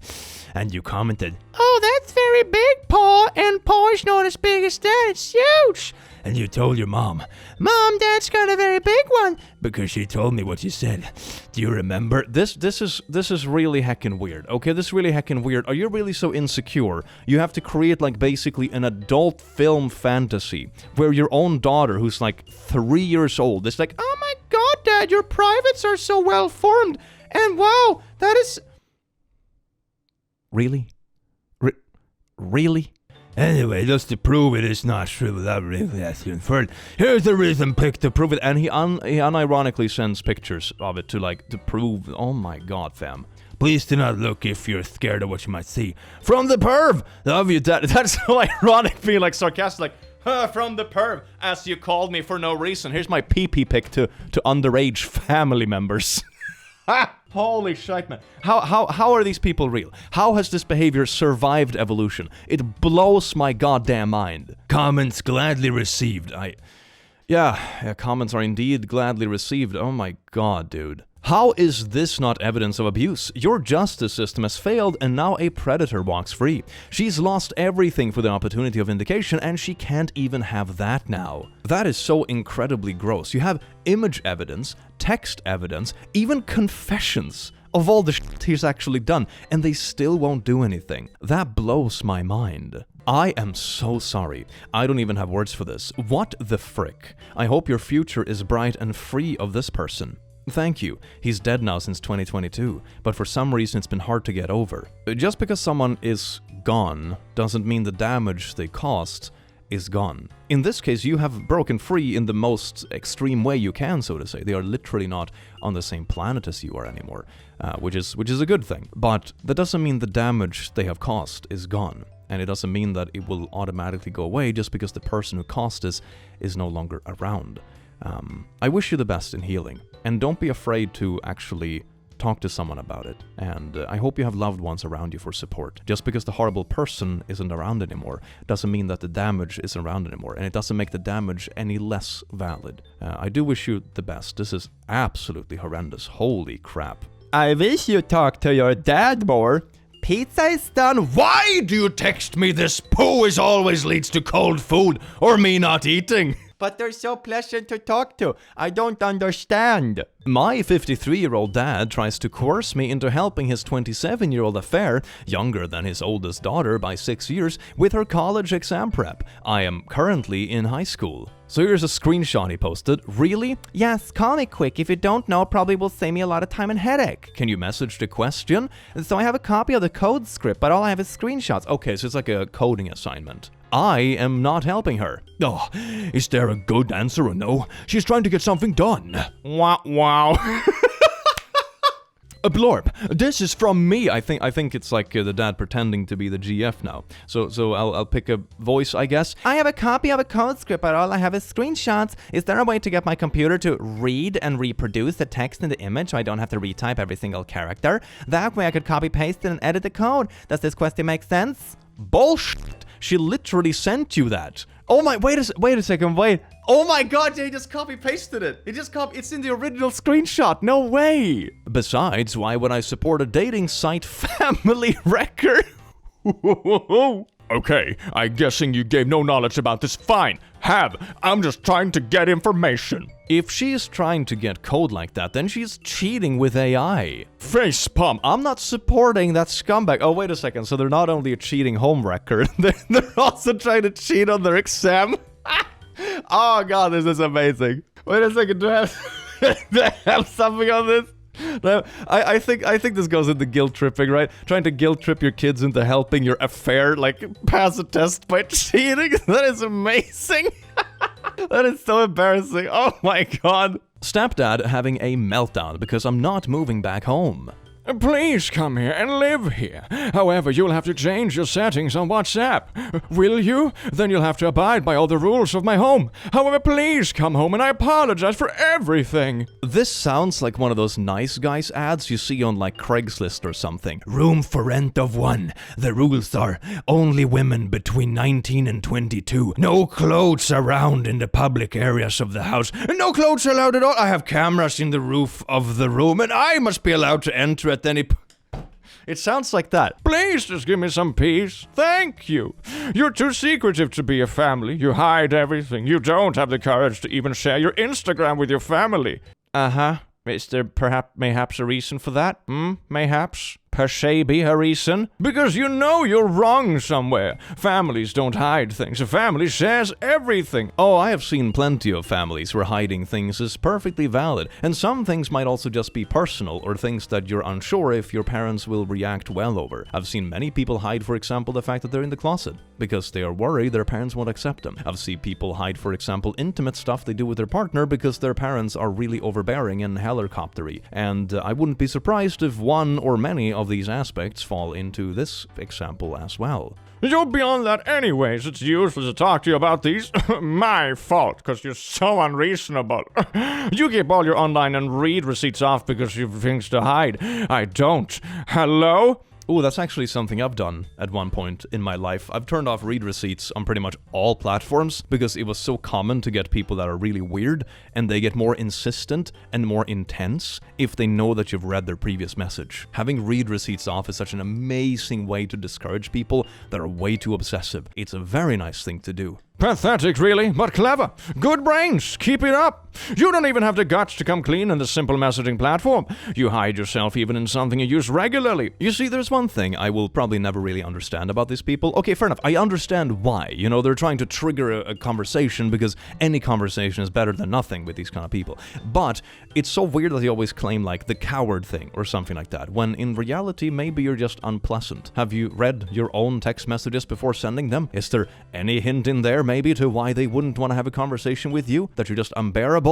[SPEAKER 3] and you commented,
[SPEAKER 2] "Oh, that's very big, Paul, and Paul's not as big as that, it's huge."
[SPEAKER 3] And you told your mom,
[SPEAKER 2] "Mom, Dad's got a very big one."
[SPEAKER 3] Because she told me what you said. Do you remember?
[SPEAKER 1] This is really heckin' weird. Okay, this is really heckin' weird. Are you really so insecure? You have to create like basically an adult film fantasy where your own daughter, who's like 3 years old, is like, "Oh my God, Dad, your privates are so well formed, and wow, that is." Really? Really?
[SPEAKER 3] Anyway, just to prove it is not true without really as you inferred, here's the reason pic
[SPEAKER 1] to prove it, and he unironically sends pictures of it to prove. Oh my God, fam.
[SPEAKER 3] Please do not look if you're scared of what you might see. From the perv! Love you, Dad.
[SPEAKER 1] That's so ironic, being like sarcastic, like, from the perv, as you called me for no reason. Here's my pee-pee pic to underage family members. Ha! Holy shite, man. How are these people real? How has this behavior survived evolution? It blows my goddamn mind.
[SPEAKER 3] Comments gladly received.
[SPEAKER 1] Yeah, comments are indeed gladly received. Oh my god, dude. How is this not evidence of abuse? Your justice system has failed and now a predator walks free. She's lost everything for the opportunity of vindication and she can't even have that now. That is so incredibly gross. You have image evidence, text evidence, even confessions of all the shit he's actually done, and they still won't do anything. That blows my mind. I am so sorry. I don't even have words for this. What the frick? I hope your future is bright and free of this person. Thank you. He's dead now since 2022, but for some reason it's been hard to get over. Just because someone is gone doesn't mean the damage they caused is gone. In this case, you have broken free in the most extreme way you can, so to say. They are literally not on the same planet as you are anymore, which is a good thing. But that doesn't mean the damage they have caused is gone. And it doesn't mean that it will automatically go away just because the person who caused this is no longer around. I wish you the best in healing, and don't be afraid to actually talk to someone about it. And I hope you have loved ones around you for support. Just because the horrible person isn't around anymore doesn't mean that the damage isn't around anymore, and it doesn't make the damage any less valid. I do wish you the best. This is absolutely horrendous. Holy crap.
[SPEAKER 2] I wish you talked to your dad more. Pizza is done.
[SPEAKER 3] Why do you text me this? Poo is always leads to cold food or me not eating.
[SPEAKER 2] But they're so pleasant to talk to. I don't understand.
[SPEAKER 1] My 53-year-old dad tries to coerce me into helping his 27-year-old affair, younger than his oldest daughter by 6 years, with her college exam prep. I am currently in high school. So here's a screenshot he posted. Really?
[SPEAKER 2] Yes, call me quick. If you don't know, probably will save me a lot of time and headache.
[SPEAKER 1] Can you message the question?
[SPEAKER 2] So I have a copy of the code script, but all I have is screenshots.
[SPEAKER 1] Okay, so it's like a coding assignment. I am not helping her.
[SPEAKER 3] Oh, is there a good answer or no? She's trying to get something done.
[SPEAKER 1] Wow. Blorp, this is from me. I think it's like the dad pretending to be the GF now. So I'll pick a voice, I guess.
[SPEAKER 2] I have a copy of a code script, but all I have is screenshots. Is there a way to get my computer to read and reproduce the text in the image so I don't have to retype every single character? That way I could copy paste it and edit the code. Does this question make sense?
[SPEAKER 1] Bullshit! She literally sent you that. Oh my, wait a second, wait. Oh my god, he just copy-pasted it. It's in the original screenshot, no way. Besides, why would I support a dating site Family Record?
[SPEAKER 3] Okay, I'm guessing you gave no knowledge about this. Fine, have. I'm just trying to get information.
[SPEAKER 1] If she is trying to get code like that, then she's cheating with AI.
[SPEAKER 3] Facepalm.
[SPEAKER 1] I'm not supporting that scumbag. Oh, wait a second. So they're not only a cheating home record, they're also trying to cheat on their exam. Oh god, this is amazing. Wait a second, do I have something on this? No, I think this goes into guilt tripping, right? Trying to guilt trip your kids into helping your affair, like pass a test by cheating. That is amazing. That is so embarrassing. Oh my god. Stepdad having a meltdown because I'm not moving back home.
[SPEAKER 3] Please come here and live here. However, you'll have to change your settings on WhatsApp. Will you? Then you'll have to abide by all the rules of my home. However, please come home and I apologize for everything.
[SPEAKER 1] This sounds like one of those nice guys ads you see on like Craigslist or something.
[SPEAKER 3] Room for rent of 1. The rules are only women between 19 and 22. No clothes around in the public areas of the house. No clothes allowed at all. I have cameras in the roof of the room and I must be allowed to enter at any...
[SPEAKER 1] It sounds like that.
[SPEAKER 3] Please just give me some peace. Thank you. You're too secretive to be a family. You hide everything. You don't have the courage to even share your Instagram with your family.
[SPEAKER 1] Uh-huh. Is there mayhaps a reason for that? Mayhaps? per se be a reason? Because you know you're wrong somewhere. Families don't hide things. A family shares everything. Oh, I have seen plenty of families where hiding things is perfectly valid, and some things might also just be personal or things that you're unsure if your parents will react well over. I've seen many people hide, for example, the fact that they're in the closet because they are worried their parents won't accept them. I've seen people hide, for example, intimate stuff they do with their partner because their parents are really overbearing and helicoptery. And I wouldn't be surprised if one or many of these aspects fall into this example as well.
[SPEAKER 4] You're beyond that anyways. It's useless to talk to you about these. My fault, because you're so unreasonable. You keep all your online and read receipts off because you have things to hide. I don't. Hello?
[SPEAKER 1] Ooh, that's actually something I've done at one point in my life. I've turned off read receipts on pretty much all platforms because it was so common to get people that are really weird, and they get more insistent and more intense if they know that you've read their previous message. Having read receipts off is such an amazing way to discourage people that are way too obsessive. It's a very nice thing to do.
[SPEAKER 4] Pathetic, really, but clever. Good brains. Keep it up. You don't even have the guts to come clean in the simple messaging platform. You hide yourself even in something you use regularly.
[SPEAKER 1] You see, there's one thing I will probably never really understand about these people. Okay, fair enough. I understand why. You know, they're trying to trigger a conversation because any conversation is better than nothing with these kind of people. But it's so weird that they always claim like the coward thing or something like that, when in reality, maybe you're just unpleasant. Have you read your own text messages before sending them? Is there any hint in there maybe to why they wouldn't want to have a conversation with you? That you're just unbearable?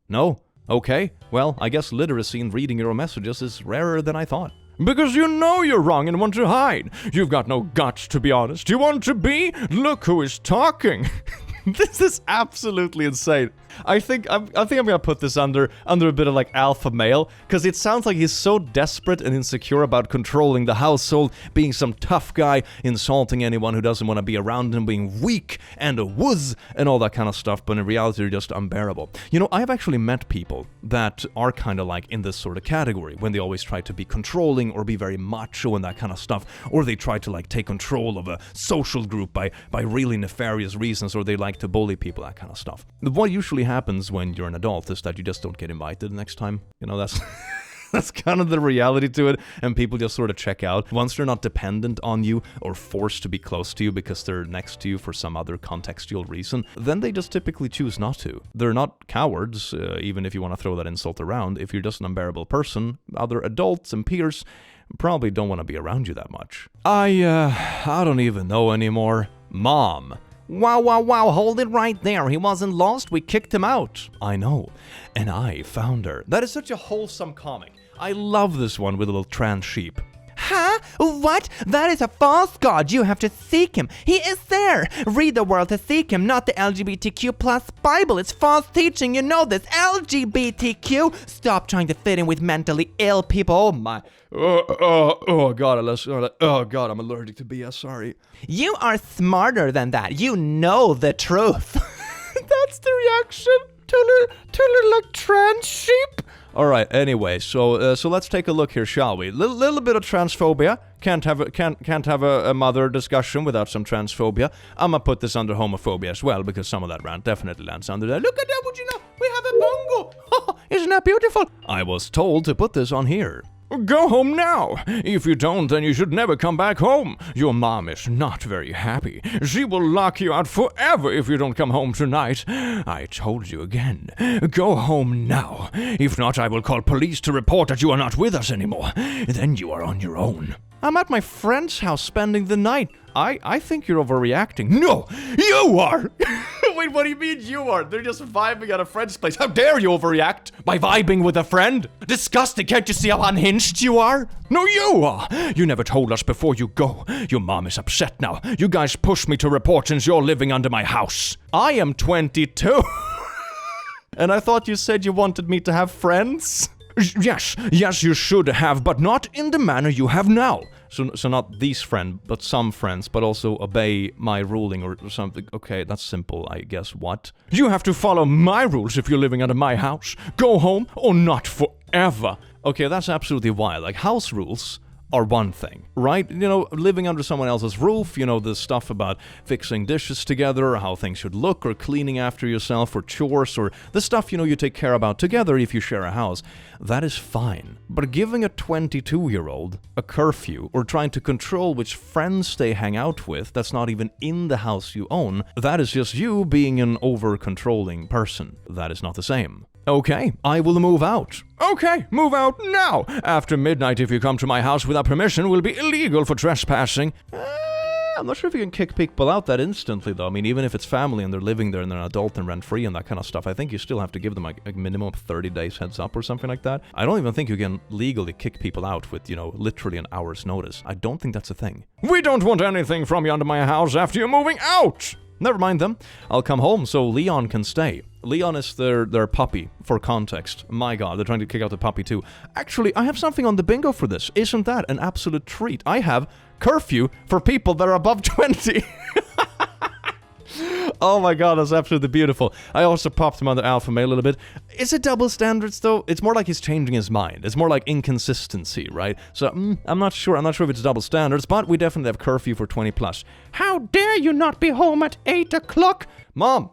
[SPEAKER 1] No? Okay. Well, I guess literacy in reading your own messages is rarer than I thought.
[SPEAKER 4] Because you know you're wrong and want to hide. You've got no guts, to be honest. You want to be? Look who is talking.
[SPEAKER 1] This is absolutely insane. I think I'm gonna put this under a bit of like alpha male, because it sounds like he's so desperate and insecure about controlling the household, being some tough guy, insulting anyone who doesn't want to be around him, being weak and a wuss and all that kind of stuff, but in reality they're just unbearable. You know, I've actually met people that are kind of like in this sort of category, when they always try to be controlling or be very macho and that kind of stuff, or they try to like take control of a social group by really nefarious reasons, or they like to bully people, that kind of stuff. What usually happens when you're an adult is that you just don't get invited next time. You know, that's that's kind of the reality to it, and people just sort of check out. Once they're not dependent on you or forced to be close to you because they're next to you for some other contextual reason, then they just typically choose not to. They're not cowards, even if you want to throw that insult around. If you're just an unbearable person, other adults and peers probably don't want to be around you that much. I don't even know anymore. Mom.
[SPEAKER 2] Wow, hold it right there. He wasn't lost, we kicked him out.
[SPEAKER 1] I know, and I found her. That is such a wholesome comic. I love this one with a little trans sheep.
[SPEAKER 2] Huh? What? That is a false god. You have to seek him. He is there. Read the world to seek him, not the LGBTQ plus Bible. It's false teaching. You know this. LGBTQ. Stop trying to fit in with mentally ill people. Oh my.
[SPEAKER 1] Oh God, oh God, I'm allergic to BS, sorry.
[SPEAKER 2] You are smarter than that. You know the truth.
[SPEAKER 1] That's the reaction to little trans sheep. All right. Anyway, so let's take a look here, shall we? Little bit of transphobia. Can't have a mother discussion without some transphobia. I'm gonna put this under homophobia as well, because some of that rant definitely lands under there. Look at that! Would you know? We have a bongo. Isn't that beautiful? I was told to put this on here.
[SPEAKER 4] Go home now. If you don't, then you should never come back home. Your mom is not very happy. She will lock you out forever if you don't come home tonight. I told you again. Go home now. If not, I will call police to report that you are not with us anymore. Then you are on your own.
[SPEAKER 1] I'm at my friend's house spending the night. I think you're overreacting.
[SPEAKER 4] No, you are!
[SPEAKER 1] Wait, what do you mean you are? They're just vibing at a friend's place. How dare you overreact by vibing with a friend? Disgusting, can't you see how unhinged you are?
[SPEAKER 4] No, you are! You never told us before you go. Your mom is upset now. You guys push me to report since you're living under my house.
[SPEAKER 1] I am 22. And I thought you said you wanted me to have friends?
[SPEAKER 4] Yes, you should have, but not in the manner you have now.
[SPEAKER 1] So not these friends, but some friends, but also obey my ruling or something. Okay, that's simple, I guess. What?
[SPEAKER 4] You have to follow my rules if you're living under my house. Go home or not forever.
[SPEAKER 1] Okay, that's absolutely wild. Like, house rules are one thing, right? You know, living under someone else's roof, you know, the stuff about fixing dishes together, or how things should look, or cleaning after yourself, or chores, or the stuff, you know, you take care about together if you share a house, that is fine. But giving a 22-year-old a curfew, or trying to control which friends they hang out with that's not even in the house you own, that is just you being an over-controlling person. That is not the same. Okay, I will move out.
[SPEAKER 4] Okay, move out now. After midnight, if you come to my house without permission, will be illegal for trespassing.
[SPEAKER 1] I'm not sure if you can kick people out that instantly, though. I mean, even if it's family and they're living there and they're an adult and rent-free and that kind of stuff, I think you still have to give them like a minimum of 30 days heads up or something like that. I don't even think you can legally kick people out with, you know, literally an hour's notice. I don't think that's a thing.
[SPEAKER 4] We don't want anything from you under my house after you're moving out.
[SPEAKER 1] Never mind them. I'll come home so Leon can stay. Leon is their puppy, for context. My god, they're trying to kick out the puppy too. Actually, I have something on the bingo for this. Isn't that an absolute treat? I have curfew for people that are above 20. Oh my god, that's absolutely beautiful. I also popped him on the alpha male a little bit. Is it double standards though? It's more like he's changing his mind. It's more like inconsistency, right? So, I'm not sure. I'm not sure if it's double standards, but we definitely have curfew for 20 plus.
[SPEAKER 4] How dare you not be home at 8 o'clock?
[SPEAKER 1] Mom,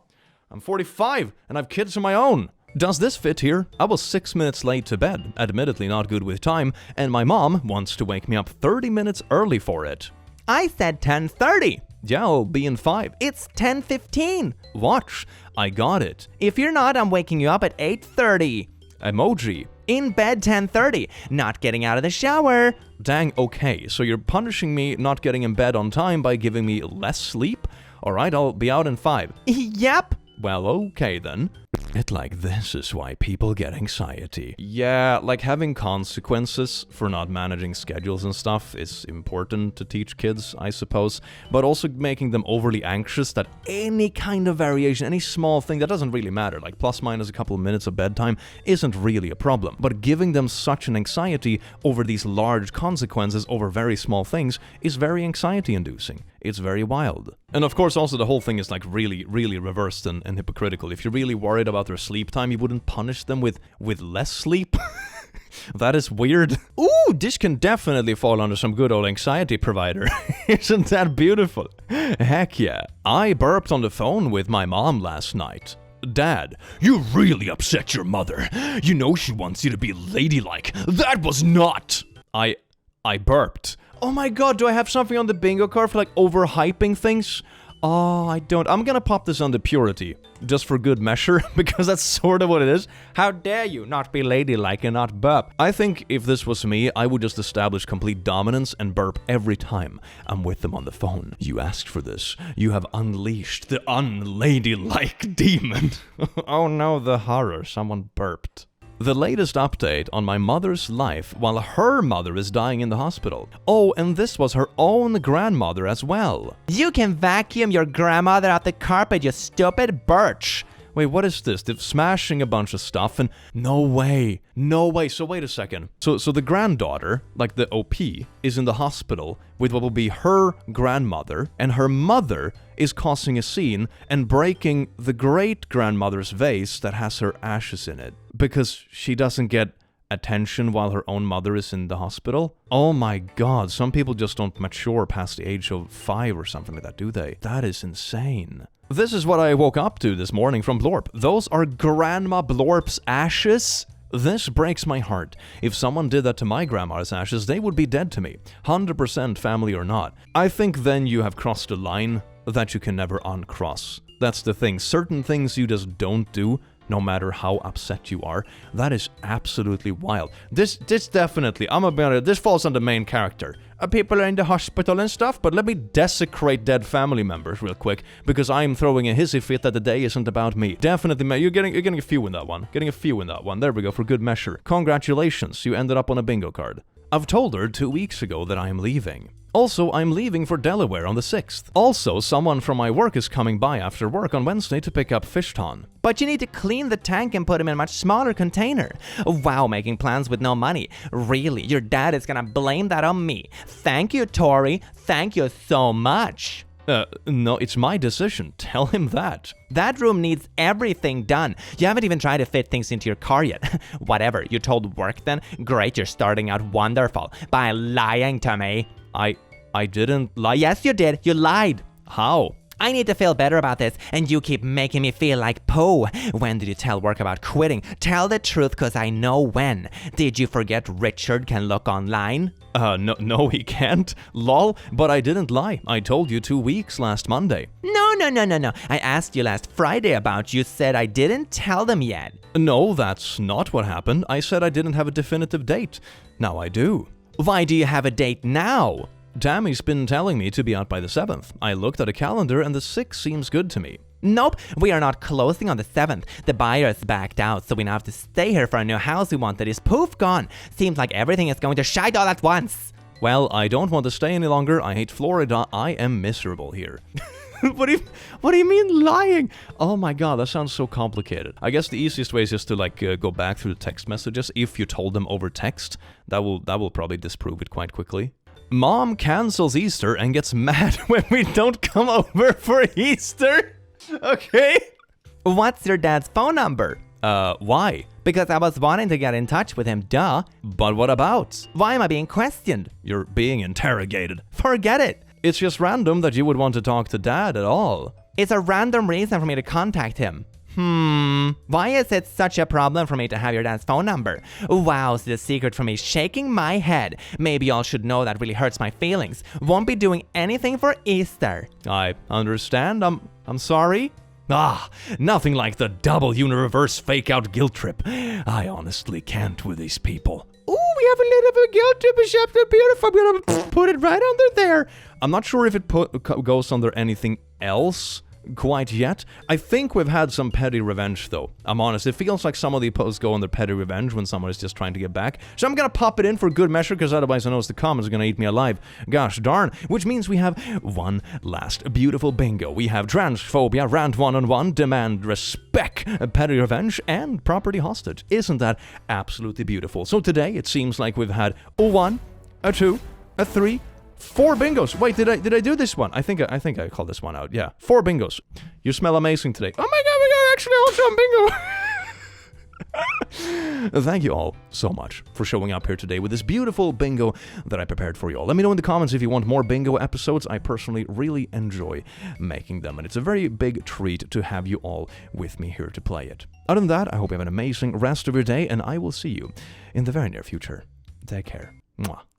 [SPEAKER 1] I'm 45 and I have kids of my own. Does this fit here? I was 6 minutes late to bed, admittedly not good with time, and my mom wants to wake me up 30 minutes early for it.
[SPEAKER 2] I said 10:30.
[SPEAKER 1] Yeah, I'll be in 5.
[SPEAKER 2] It's 10:15.
[SPEAKER 1] Watch, I got it.
[SPEAKER 2] If you're not, I'm waking you up at 8:30.
[SPEAKER 1] Emoji.
[SPEAKER 2] In bed 10:30. Not getting out of the shower.
[SPEAKER 1] Dang, okay, so you're punishing me not getting in bed on time by giving me less sleep? Alright, I'll be out in 5.
[SPEAKER 2] Yep.
[SPEAKER 1] Well, okay then.
[SPEAKER 3] It like this is why people get anxiety.
[SPEAKER 1] Yeah, like having consequences for not managing schedules and stuff is important to teach kids, I suppose, but also making them overly anxious that any kind of variation, any small thing that doesn't really matter, like plus minus a couple of minutes of bedtime, isn't really a problem. But giving them such an anxiety over these large consequences over very small things is very anxiety-inducing. It's very wild. And of course also the whole thing is like really, really reversed and hypocritical. If you're really worried about their sleep time, you wouldn't punish them with less sleep? That is weird. Ooh, this can definitely fall under some good old anxiety provider. Isn't that beautiful? Heck yeah. I burped on the phone with my mom last night. Dad,
[SPEAKER 3] you really upset your mother. You know she wants you to be ladylike. That was not...
[SPEAKER 1] I burped. Oh my god, do I have something on the bingo card for like overhyping things? Oh, I don't. I'm gonna pop this under purity, just for good measure, because that's sort of what it is. How dare you not be ladylike and not burp? I think if this was me, I would just establish complete dominance and burp every time I'm with them on the phone. You asked for this. You have unleashed the unladylike demon. Oh no, the horror. Someone burped. The latest update on my mother's life while her mother is dying in the hospital. Oh, and this was her own grandmother as well.
[SPEAKER 2] You can vacuum your grandmother out the carpet, you stupid birch.
[SPEAKER 1] Wait, what is this? They're smashing a bunch of stuff and no way. So wait a second. So the granddaughter, like the OP, is in the hospital with what will be her grandmother, and her mother is causing a scene and breaking the great-grandmother's vase that has her ashes in it because she doesn't get attention while her own mother is in the hospital. Oh my god, some people just don't mature past the age of 5 or something like that, do they? That is insane. This is what I woke up to this morning from Blorp. Those are Grandma Blorp's ashes? This breaks my heart. If someone did that to my grandma's ashes, they would be dead to me. 100% family or not. I think then you have crossed a line that you can never uncross. That's the thing. Certain things you just don't do, no matter how upset you are. That is absolutely wild. This definitely, I'm about it, this falls on the main character. People are in the hospital and stuff, but let me desecrate dead family members real quick, because I'm throwing a hissy fit that the day isn't about me. Definitely, you're getting a few in that one. There we go, for good measure. Congratulations, you ended up on a bingo card. I've told her 2 weeks ago that I am leaving. Also, I'm leaving for Delaware on the 6th. Also, someone from my work is coming by after work on Wednesday to pick up fish ton.
[SPEAKER 2] But you need to clean the tank and put him in a much smaller container. Wow, making plans with no money. Really, your dad is gonna blame that on me. Thank you, Tori. Thank you so much.
[SPEAKER 1] No, it's my decision. Tell him that.
[SPEAKER 2] That room needs everything done. You haven't even tried to fit things into your car yet. Whatever, you told work then? Great, you're starting out wonderful. By lying to me.
[SPEAKER 1] I didn't lie.
[SPEAKER 2] Yes, you did. You lied.
[SPEAKER 1] How?
[SPEAKER 2] I need to feel better about this, and you keep making me feel like poo. When did you tell work about quitting? Tell the truth, cause I know when. Did you forget Richard can look online?
[SPEAKER 1] No, he can't. Lol, but I didn't lie. I told you 2 weeks last Monday.
[SPEAKER 2] No. I asked you last Friday about. You said I didn't tell them yet.
[SPEAKER 1] No, that's not what happened. I said I didn't have a definitive date. Now I do.
[SPEAKER 2] Why do you have a date now?
[SPEAKER 1] Tammy's been telling me to be out by the 7th. I looked at a calendar and the 6th seems good to me.
[SPEAKER 2] Nope, we are not closing on the 7th. The buyer's backed out, so we now have to stay here for a new house we want that is poof gone. Seems like everything is going to shite all at once.
[SPEAKER 1] Well, I don't want to stay any longer. I hate Florida. I am miserable here. What do you mean lying? Oh my god, that sounds so complicated. I guess the easiest way is just to go back through the text messages. If you told them over text, that will probably disprove it quite quickly. Mom cancels Easter and gets mad when we don't come over for Easter. Okay.
[SPEAKER 2] What's your dad's phone number?
[SPEAKER 1] Why?
[SPEAKER 2] Because I was wanting to get in touch with him, duh.
[SPEAKER 1] But what about?
[SPEAKER 2] Why am I being questioned?
[SPEAKER 1] You're being interrogated.
[SPEAKER 2] Forget it.
[SPEAKER 1] It's just random that you would want to talk to Dad at all.
[SPEAKER 2] It's a random reason for me to contact him. Why is it such a problem for me to have your dad's phone number? Wow, so the secret for me shaking my head. Maybe y'all should know that really hurts my feelings. Won't be doing anything for Easter.
[SPEAKER 1] I understand. I'm sorry. Nothing like the double universe fake out guilt trip. I honestly can't with these people.
[SPEAKER 2] Ooh, we have a little bit of guilt trip, Chapter Beautiful. I'm gonna put it right under there.
[SPEAKER 1] I'm not sure if it goes under anything else quite yet. I think we've had some petty revenge though. I'm honest, it feels like some of the posts go under petty revenge when someone is just trying to get back. So I'm gonna pop it in for good measure, because otherwise I know the comments are gonna eat me alive. Gosh darn. Which means we have one last beautiful bingo. We have transphobia, rant one-on-one, demand respect, petty revenge, and property hostage. Isn't that absolutely beautiful? So today it seems like we've had a 1, a 2, a 3, 4 bingos. Wait, did I do this one? I think I called this one out. Yeah, 4 bingos. You smell amazing today. Oh my god, we got actually also a bingo. Thank you all so much for showing up here today with this beautiful bingo that I prepared for you all. Let me know in the comments if you want more bingo episodes. I personally really enjoy making them, and it's a very big treat to have you all with me here to play it. Other than that, I hope you have an amazing rest of your day, and I will see you in the very near future. Take care. Mwah.